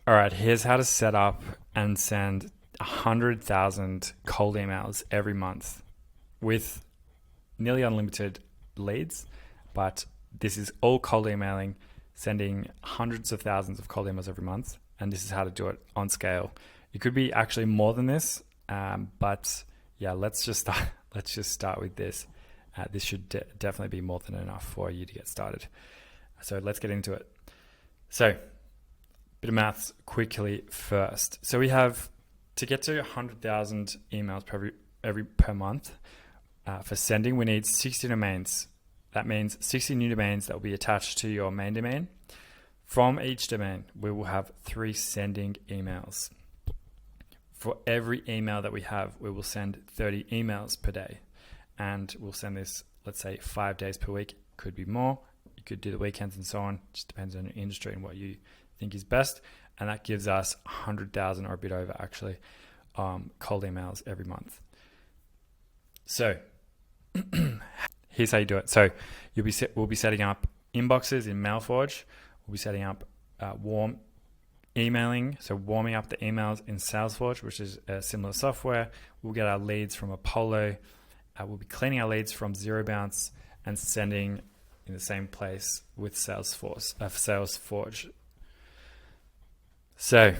All right, here's how to set up and send 100,000 cold emails every month with nearly unlimited leads. But this is all cold emailing, sending hundreds of thousands of cold emails every month. And this is how to do it on scale. It could be actually more than this, but yeah, let's just start with this. This should definitely be more than enough for you to get started. So let's get into it. So, bit of maths quickly first. So we have to get to 100,000 emails per month. For sending, we need 60 domains. That means 60 new domains that will be attached to your main domain. From each domain, we will have 3 sending emails. For every email that we have, we will send 30 emails per day. And we'll send this, let's say, 5 days per week. Could be more. You could do the weekends and so on. Just depends on your industry and what you think is best. And that gives us 100,000 or a bit over, actually, cold emails every month. So here's how you do it. So we'll be setting up inboxes in Mailforge. We'll be setting up warm emailing, so warming up the emails in Salesforge, which is a similar software. We'll get our leads from Apollo. We'll be cleaning our leads from ZeroBounce and sending in the same place with Salesforge. So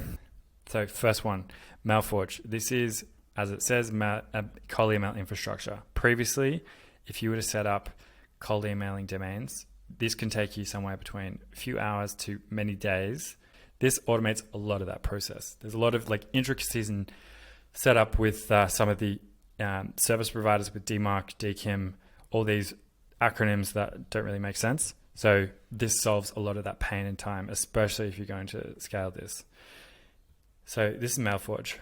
first one, Mailforge. This is, as it says, cold email infrastructure. Previously, if you were to set up cold emailing domains, this can take you somewhere between a few hours to many days. This automates a lot of that process. There's a lot of intricacies and setup with some of the service providers with DMARC, DKIM, all these acronyms that don't really make sense. So this solves a lot of that pain and time, especially if you're going to scale this. So this is Mailforge.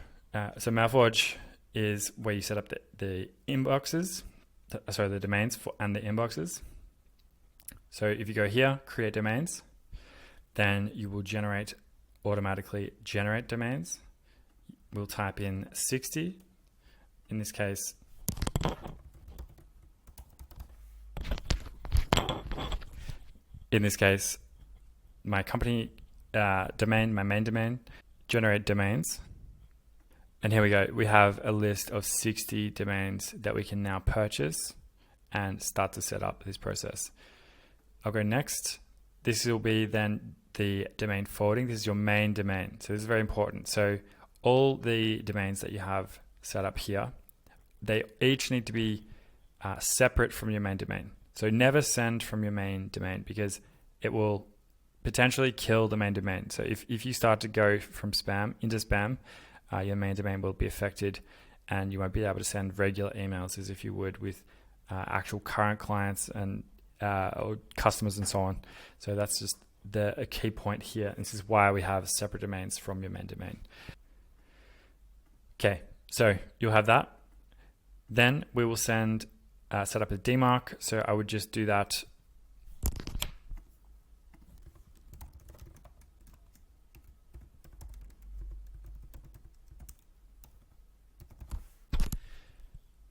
So Mailforge is where you set up the inboxes, the domains and the inboxes. So if you go here, create domains, then you will automatically generate domains. We'll type in 60. In this case, my company domain, my main domain, generate domains. And here we go. We have a list of 60 domains that we can now purchase and start to set up this process. I'll go next. This will be then the domain forwarding. This is your main domain. So this is very important. So all the domains that you have set up here, they each need to be separate from your main domain. So never send from your main domain because it will potentially kill the main domain. So if you start to go from spam into spam, your main domain will be affected and you won't be able to send regular emails as if you would with actual current clients and or customers and so on. So that's just a key point here. This is why we have separate domains from your main domain. Okay, so you'll have that. Then we will set up a DMARC. So I would just do that.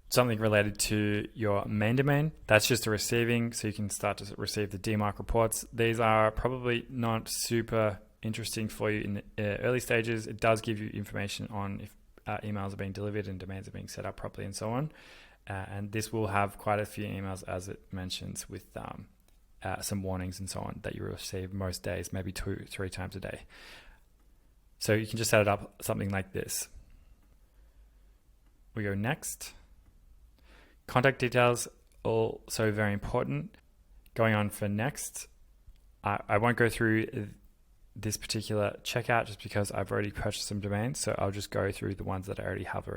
Something related to your main domain. That's just a receiving, so you can start to receive the DMARC reports. These are probably not super interesting for you in the early stages. It does give you information on if emails are being delivered and domains are being set up properly and so on. And this will have quite a few emails, as it mentions, with some warnings and so on that you receive most days, maybe 2-3 times a day. So you can just set it up something like this. We go next. Contact details, also very important. Going on for next, I won't go through this particular checkout just because I've already purchased some domains, so I'll just go through the ones that I already have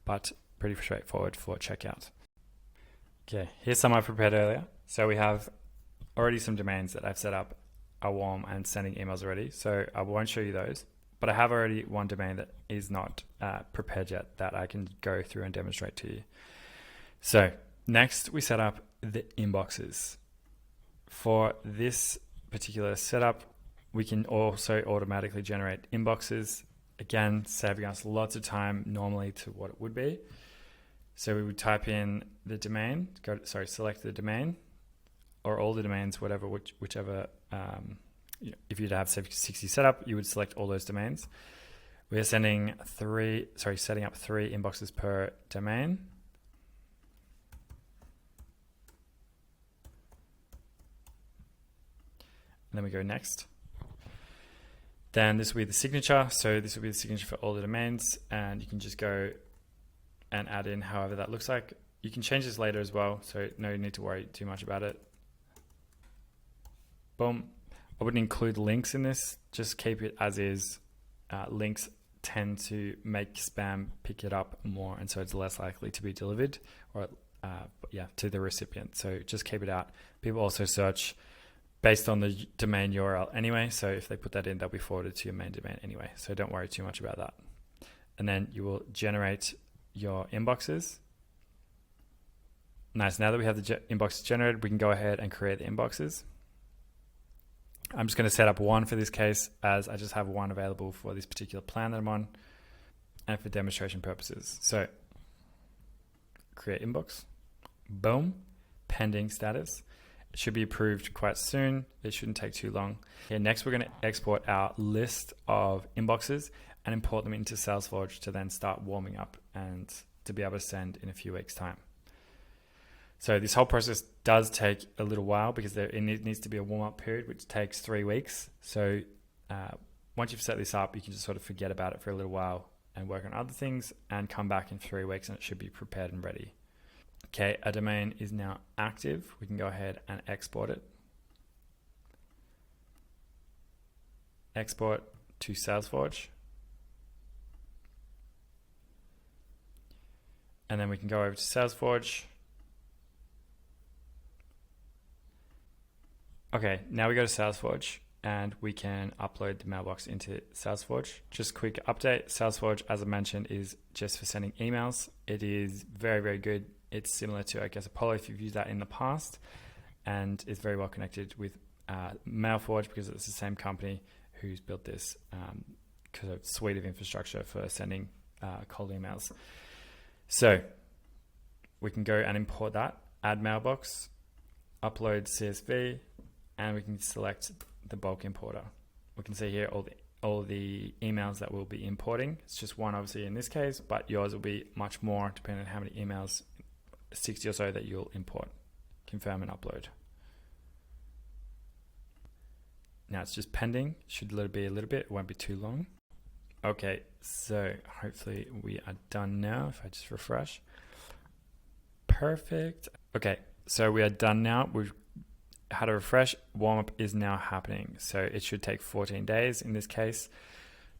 but pretty straightforward for checkout. Okay, here's some I prepared earlier. So we have already some domains that I've set up, are warm and sending emails already, so I won't show you those, but I have already one domain that is not prepared yet that I can go through and demonstrate to you. So next we set up the inboxes. For this particular setup, we can also automatically generate inboxes, again saving us lots of time normally to what it would be. So we would type in the domain, select the domain or all the domains, whichever if you'd have 60 set up, you would select all those domains. We're setting up 3 inboxes per domain. And then we go next. Then this will be the signature. So this will be the signature for all the domains, and you can just go and add in however that looks like. You can change this later as well, so no need to worry too much about it. Boom. I wouldn't include links in this, just keep it as is. Links tend to make spam pick it up more, and so it's less likely to be delivered or to the recipient. So just keep it out. People also search based on the domain URL anyway, so if they put that in, they'll be forwarded to your main domain anyway, so don't worry too much about that. And then you will generate your inboxes. Nice. Now that we have the inboxes generated, we can go ahead and create the inboxes. I'm just going to set up one for this case, as I just have one available for this particular plan that I'm on and for demonstration purposes. So create inbox, boom, pending status. It should be approved quite soon. It shouldn't take too long. Okay, next we're going to export our list of inboxes and import them into Salesforge to then start warming up and to be able to send in a few weeks' time. So this whole process does take a little while because it needs to be a warm-up period, which takes 3 weeks. So once you've set this up, you can just sort of forget about it for a little while and work on other things and come back in 3 weeks and it should be prepared and ready. Okay, our domain is now active. We can go ahead and export it. Export to Salesforge. And then we can go over to Salesforge. Okay, now we go to Salesforge and we can upload the mailbox into Salesforge. Just quick update, Salesforge, as I mentioned, is just for sending emails. It is very, very good. It's similar to, I guess, Apollo if you've used that in the past, and it's very well connected with Mailforge because it's the same company who's built this kind of suite of infrastructure for sending cold emails. So we can go and import that, add mailbox, upload CSV, and we can select the bulk importer. We can see here all the emails that we'll be importing. It's just one obviously in this case, but yours will be much more depending on how many emails, 60 or so, that you'll import, confirm and upload. Now it's just pending. Should be a little bit, it won't be too long. Okay, so hopefully we are done now. If I just refresh. Perfect. Okay, so we are done now. We've had a refresh. Warmup is now happening. So it should take 14 days in this case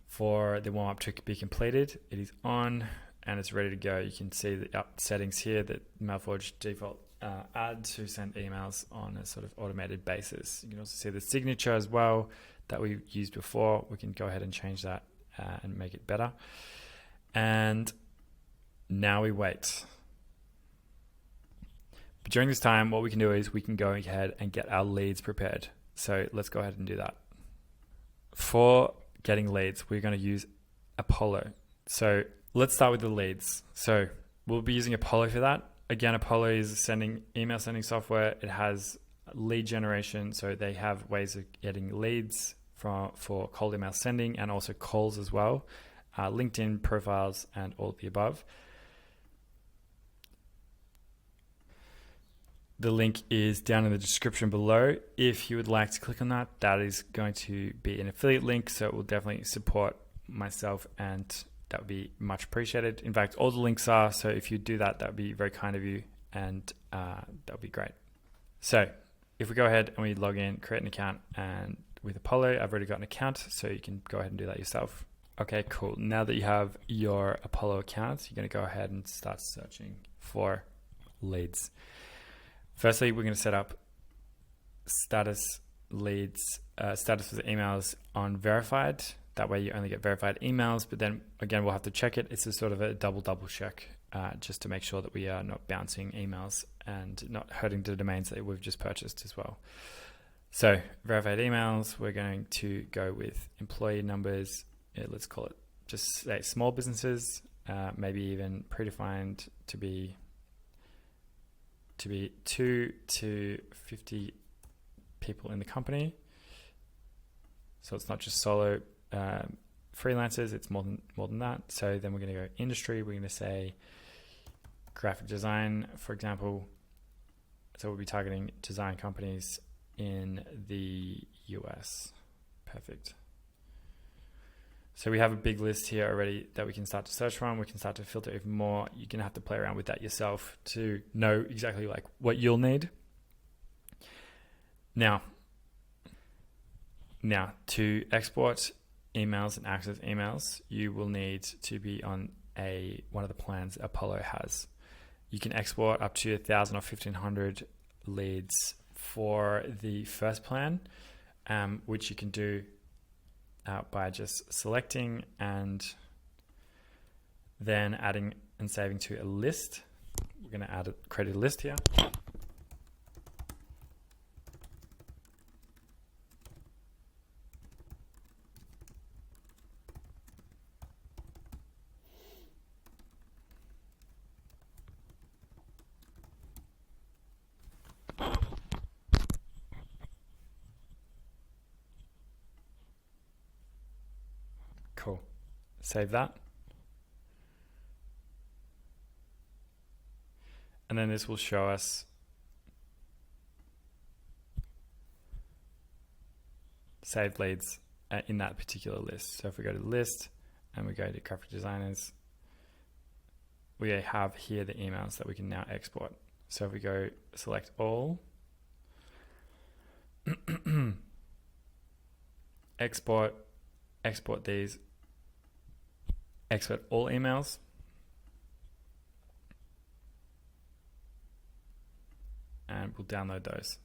for the warmup to be completed. It is on and it's ready to go. You can see the settings here that Mailforge default add to send emails on a sort of automated basis. You can also see the signature as well that we used before. We can go ahead and change that and make it better. And now we wait. But during this time, what we can do is we can go ahead and get our leads prepared. So let's go ahead and do that. For getting leads, we're going to use Apollo. So let's start with the leads. So we'll be using Apollo for that. Again, Apollo is email sending software. It has lead generation. So they have ways of getting leads for cold email sending and also calls as well, LinkedIn profiles and all of the above. The link is down in the description below. If you would like to click on that, that is going to be an affiliate link. So it will definitely support myself and that would be much appreciated. In fact, all the links are, so if you do that, that would be very kind of you and that would be great. So if we go ahead and we log in, create an account, and with Apollo, I've already got an account, so you can go ahead and do that yourself. Okay, cool. Now that you have your Apollo account, you're going to go ahead and start searching for leads. Firstly, we're going to set up status leads, status for the emails on verified. That way you only get verified emails, but then again, we'll have to check it. It's a sort of a double check just to make sure that we are not bouncing emails and not hurting the domains that we've just purchased as well. So verified emails, we're going to go with employee numbers. Let's call it just say small businesses, maybe even predefined to be 2 to 50 people in the company. So it's not just solo freelancers, it's more than that. So then we're going to go industry. We're going to say graphic design, for example. So we'll be targeting design companies in the US. Perfect. So we have a big list here already that we can start to search from. We can start to filter even more. You're going to have to play around with that yourself to know exactly like what you'll need. Now to export emails and access emails, you will need to be on one of the plans Apollo has. You can export up to 1,000 or 1,500 leads for the first plan, which you can do by just selecting and then adding and saving to a list. We're going to create a list here. Cool. Save that. And then this will show us saved leads in that particular list. So if we go to the list and we go to graphic designers, we have here the emails that we can now export. So if we go select all, export these, export all emails, and we'll download those.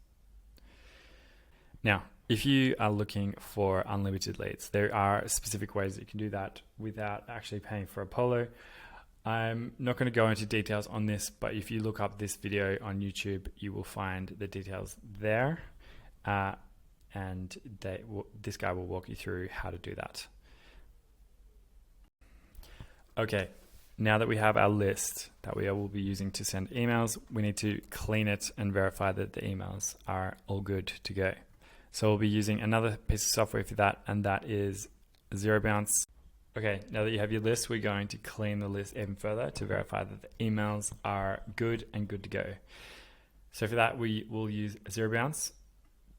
Now, if you are looking for unlimited leads, there are specific ways that you can do that without actually paying for Apollo. I'm not going to go into details on this, but if you look up this video on YouTube, you will find the details there. And this guy will walk you through how to do that. Okay, now that we have our list that we will be using to send emails, we need to clean it and verify that the emails are all good to go. So we'll be using another piece of software for that, and that is ZeroBounce. Okay, now that you have your list, we're going to clean the list even further to verify that the emails are good and good to go. So for that, we will use ZeroBounce.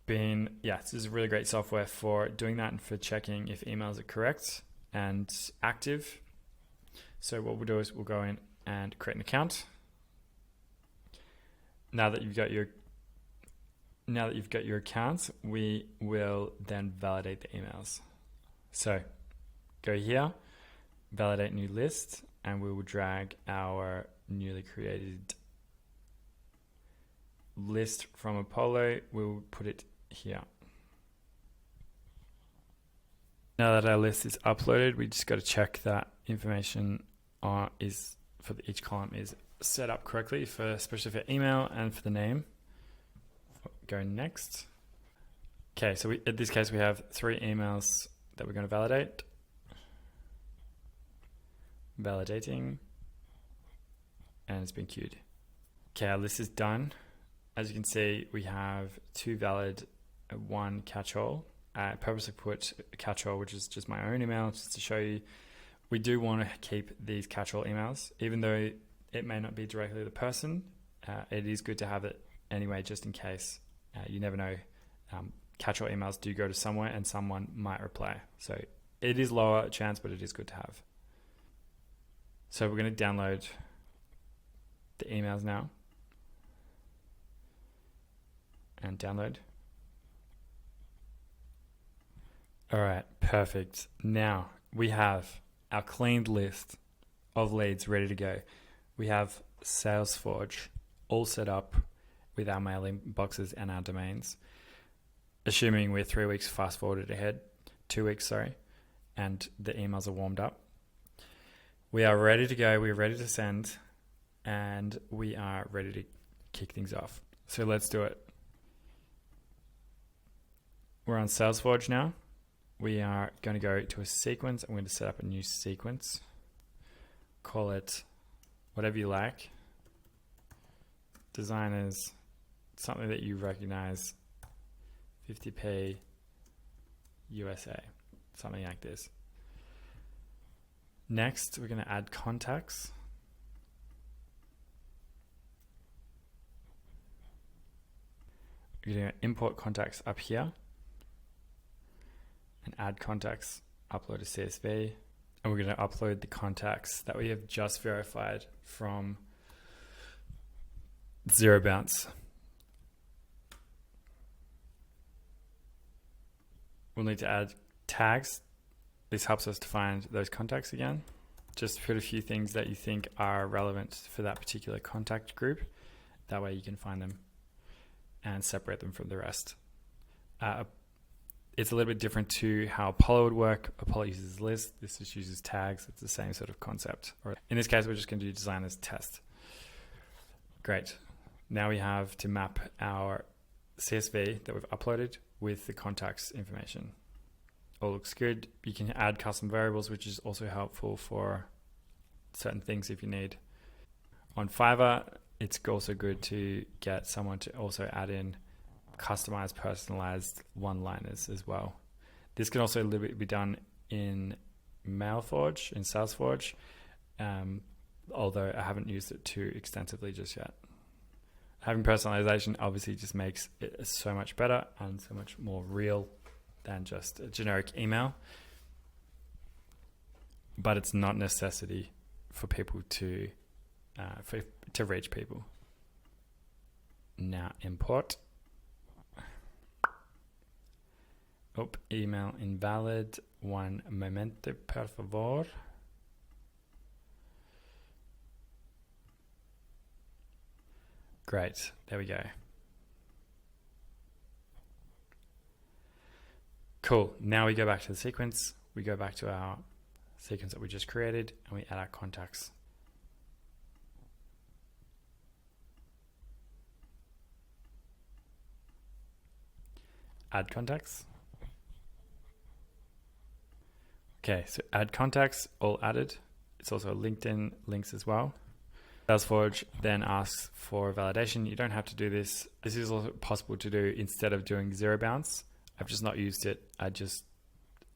This is a really great software for doing that and for checking if emails are correct and active. So what we'll do is we'll go in and create an account. Now that you've got your accounts, we will then validate the emails. So go here, validate new list, and we will drag our newly created list from Apollo. We'll put it here. Now that our list is uploaded, we just got to check that information is for each column is set up correctly, especially for email and for the name. Go next. Okay, so in this case we have 3 emails that we're going to validate. Validating, and it's been queued. Okay, our list is done. As you can see, we have 2 valid, 1 catch-all. I purposely put a catch-all, which is just my own email, just to show you. We do want to keep these catch-all emails, even though it may not be directly the person. It is good to have it anyway, just in case. You never know. Catch-all emails do go to somewhere, and someone might reply. So it is lower chance, but it is good to have. So we're going to download the emails now. And download. All right, perfect. Now we have our cleaned list of leads ready to go. We have Salesforge all set up with our mailing boxes and our domains, assuming we're 3 weeks fast forwarded ahead, 2 weeks, sorry, and the emails are warmed up. We are ready to go. We're ready to send, and we are ready to kick things off. So let's do it. We're on Salesforge now. We are going to go to a sequence. I'm going to set up a new sequence. Call it whatever you like. Designers, something that you recognize. 50p USA, something like this. Next, we're going to add contacts. We're going to import contacts up here and add contacts, upload a CSV, and we're going to upload the contacts that we have just verified from ZeroBounce. We'll need to add tags. This helps us to find those contacts again. Just put a few things that you think are relevant for that particular contact group. That way you can find them and separate them from the rest. It's a little bit different to how Apollo would work. Apollo uses lists. This just uses tags. It's the same sort of concept. Or in this case, we're just going to do design as test. Great. Now we have to map our CSV that we've uploaded with the contacts information. All looks good. You can add custom variables, which is also helpful for certain things if you need. On Fiverr, it's also good to get someone to also add in customized, personalized one-liners as well. This can also a little bit be done in Mailforge, in Salesforge, although I haven't used it too extensively just yet. Having personalization obviously just makes it so much better and so much more real than just a generic email. But it's not a necessity for people to reach people. Now import. Oh, email invalid. Un momento, per favor. Great, there we go. Cool, now we go back to the sequence. We go back to our sequence that we just created and we add our contacts. Add contacts. Okay, so add contacts, all added. It's also LinkedIn links as well. Salesforge then asks for validation. You don't have to do this. This is also possible to do instead of doing ZeroBounce. I've just not used it. I just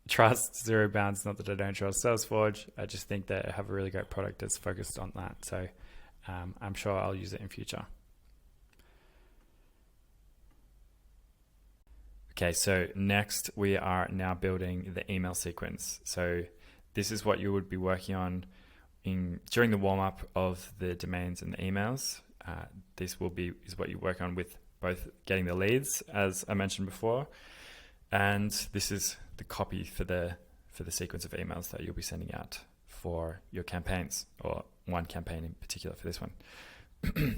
trust ZeroBounce, not that I don't trust Salesforge. I just think they have a really great product that's focused on that. So I'm sure I'll use it in future. Okay, so next we are now building the email sequence. So this is what you would be working on during the warm-up of the domains and the emails. This is what you work on with both getting the leads, as I mentioned before, and this is the copy for the sequence of emails that you'll be sending out for your campaigns, or one campaign in particular for this one.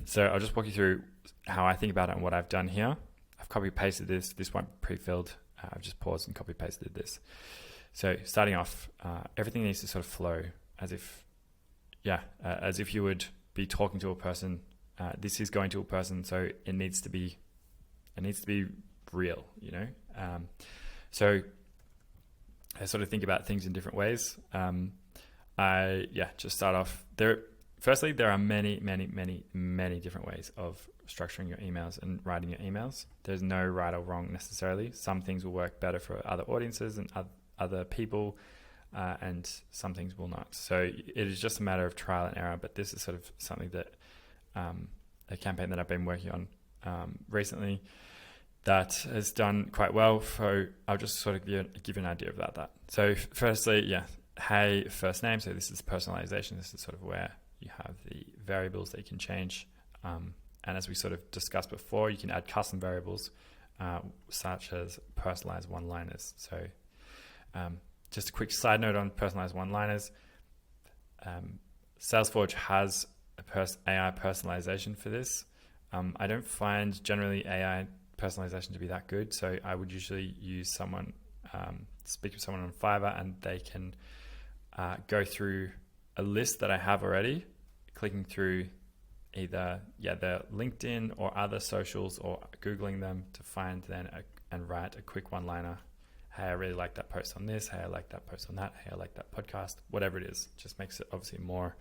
So I'll just walk you through how I think about it and what I've done here. I've copy-pasted this. This one pre-filled. I've just paused and copy-pasted this. So starting off, everything needs to sort of flow as if you would be talking to a person. This is going to a person, so it needs to be real, you know. So I sort of think about things in different ways. Just start off there. Firstly, there are many different ways of structuring your emails and writing your emails. There's no right or wrong necessarily. Some things will work better for other audiences and other people, and some things will not. So it is just a matter of trial and error, but this is sort of something that a campaign that I've been working on recently that has done quite well. So I'll just sort of give you an idea about that. So firstly, hey, first name. So this is personalization. This is sort of where you have the variables that you can change. And as we sort of discussed before, you can add custom variables such as personalized one-liners. So just a quick side note on personalized one-liners. Salesforge has AI personalization for this. I don't find generally AI personalization to be that good. So I would usually use speak with someone on Fiverr, and they can go through a list that I have already, clicking through either their LinkedIn or other socials, or Googling them to find and write a quick one-liner. Hey, I really like that post on this. Hey, I like that post on that. Hey, I like that podcast. Whatever it is, just makes it obviously more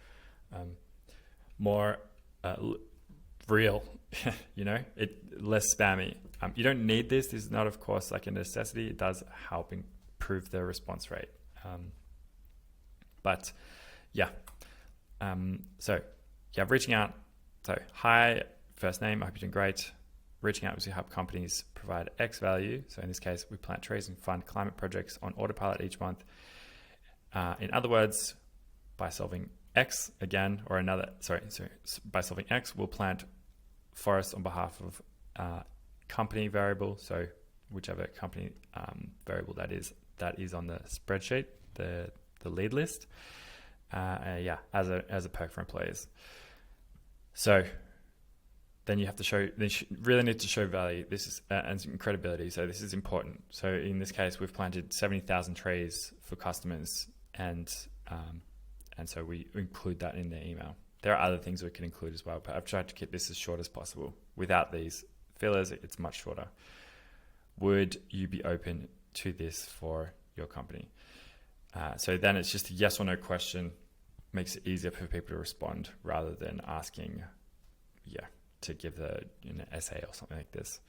real, you know, less spammy. You don't need this. This is not, of course, like a necessity. It does help improve the response rate. But yeah, reaching out. So hi, first name, I hope you're doing great. Reaching out to help companies provide X value. So in this case, we plant trees and fund climate projects on autopilot each month. In other words, by solving X again, or by solving X, we'll plant forests on behalf of company variable. So whichever company variable that is on the spreadsheet, the lead list. As a perk for employees. So then you have to show, really need to show value. This is and credibility. So this is important. So in this case, we've planted 70,000 trees for customers, and so we include that in the email. There are other things we can include as well, but I've tried to keep this as short as possible. Without these fillers, it's much shorter. Would you be open to this for your company? So then it's just a yes or no question. Makes it easier for people to respond rather than asking, to give an essay or something like this.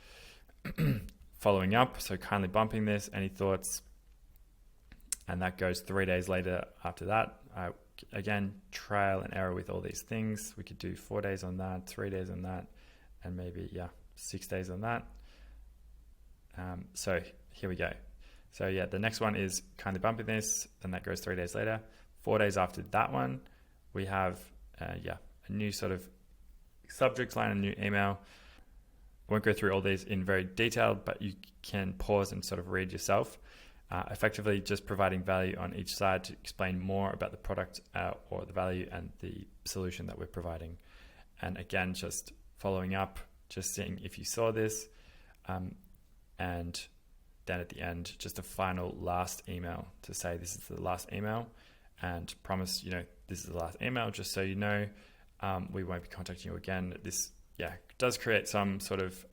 Following up, so kindly bumping this. Any thoughts? And that goes 3 days later after that. Again, trial and error with all these things. We could do 4 days on that, 3 days on that, and maybe 6 days on that. So here we go. So the next one is kindly bumping this, and that goes 3 days later. 4 days after that one, we have a new sort of subject line, a new email. I won't go through all these in very detail, but you can pause and sort of read yourself. Effectively just providing value on each side to explain more about the product or the value and the solution that we're providing. And again, just following up, just seeing if you saw this, and then at the end, just a final last email to say this is the last email, and promise, this is the last email, just so you know, we won't be contacting you again. This, does create some sort of,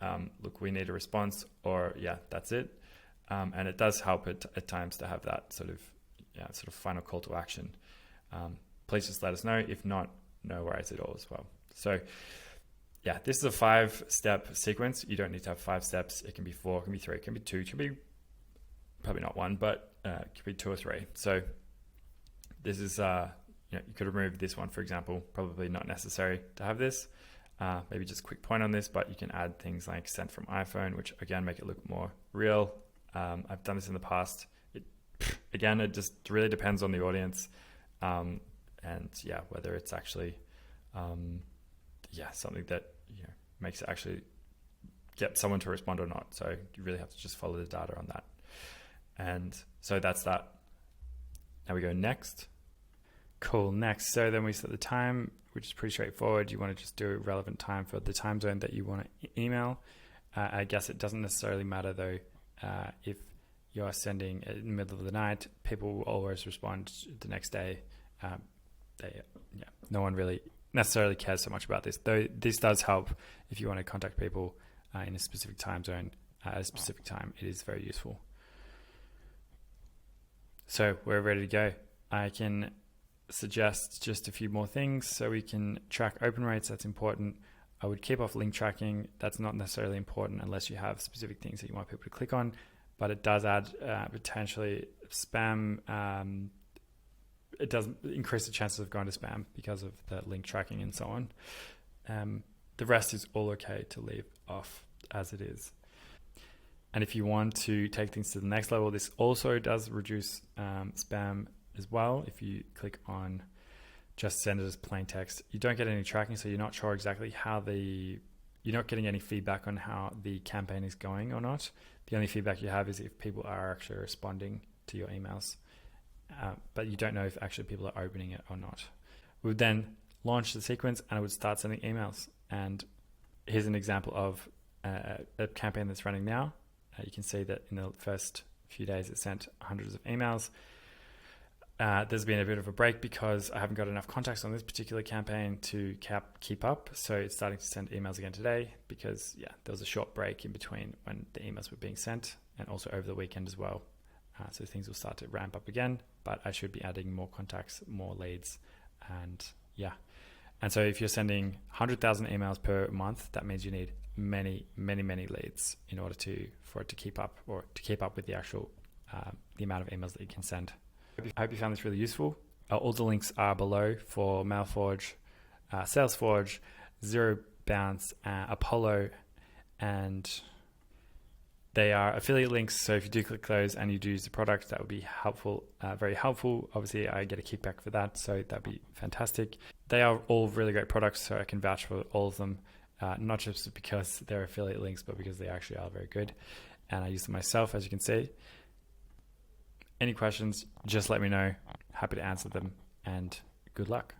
look, we need a response, or that's it. And it does help at times to have that sort of final call to action. Please just let us know. If not, no worries at all as well. So this is a 5-step sequence. You don't need to have 5 steps. It can be 4, it can be 3, it can be 2, it can be probably not 1, but it could be 2 or 3. So this is, you could remove this one, for example. Probably not necessary to have this. Maybe just a quick point on this, but you can add things like sent from iPhone, which again, make it look more real. I've done this in the past. It just really depends on the audience. And whether it's actually, something that, makes it actually get someone to respond or not. So you really have to just follow the data on that. And so that's that. Now we go next. Cool. Next. So then we set the time, which is pretty straightforward. You want to just do a relevant time for the time zone that you want to email. I guess it doesn't necessarily matter though. If you're sending in the middle of the night, people will always respond the next day. No one really necessarily cares so much about this, though this does help if you want to contact people in a specific time zone at a specific time. It is very useful. So we're ready to go. I can suggest just a few more things. So we can track open rates. That's important. I would keep off link tracking. That's not necessarily important unless you have specific things that you want people to click on, but it does add potentially spam. It does increase the chances of going to spam because of the link tracking and so on. The rest is all okay to leave off as it is. And if you want to take things to the next level, this also does reduce spam as well. If you click on just send it as plain text, you don't get any tracking, so you're not sure exactly you're not getting any feedback on how the campaign is going or not. The only feedback you have is if people are actually responding to your emails, but you don't know if actually people are opening it or not. We would then launch the sequence and I would start sending emails. And here's an example of a campaign that's running now. You can see that in the first few days it sent hundreds of emails. There's been a bit of a break because I haven't got enough contacts on this particular campaign to keep up. So it's starting to send emails again today because there was a short break in between when the emails were being sent and also over the weekend as well. So things will start to ramp up again, but I should be adding more contacts, more leads, and And so if you're sending 100,000 emails per month, that means you need many, many, many leads in order for it to keep up or to keep up with the actual the amount of emails that you can send. I hope you found this really useful. All the links are below for Mailforge, Salesforge, ZeroBounce, Apollo, and they are affiliate links. So if you do click those and you do use the product, that would be helpful, very helpful. Obviously, I get a kickback for that, so that'd be fantastic. They are all really great products, so I can vouch for all of them, not just because they're affiliate links, but because they actually are very good. And I use them myself, as you can see. Any questions, just let me know. Happy to answer them, and good luck.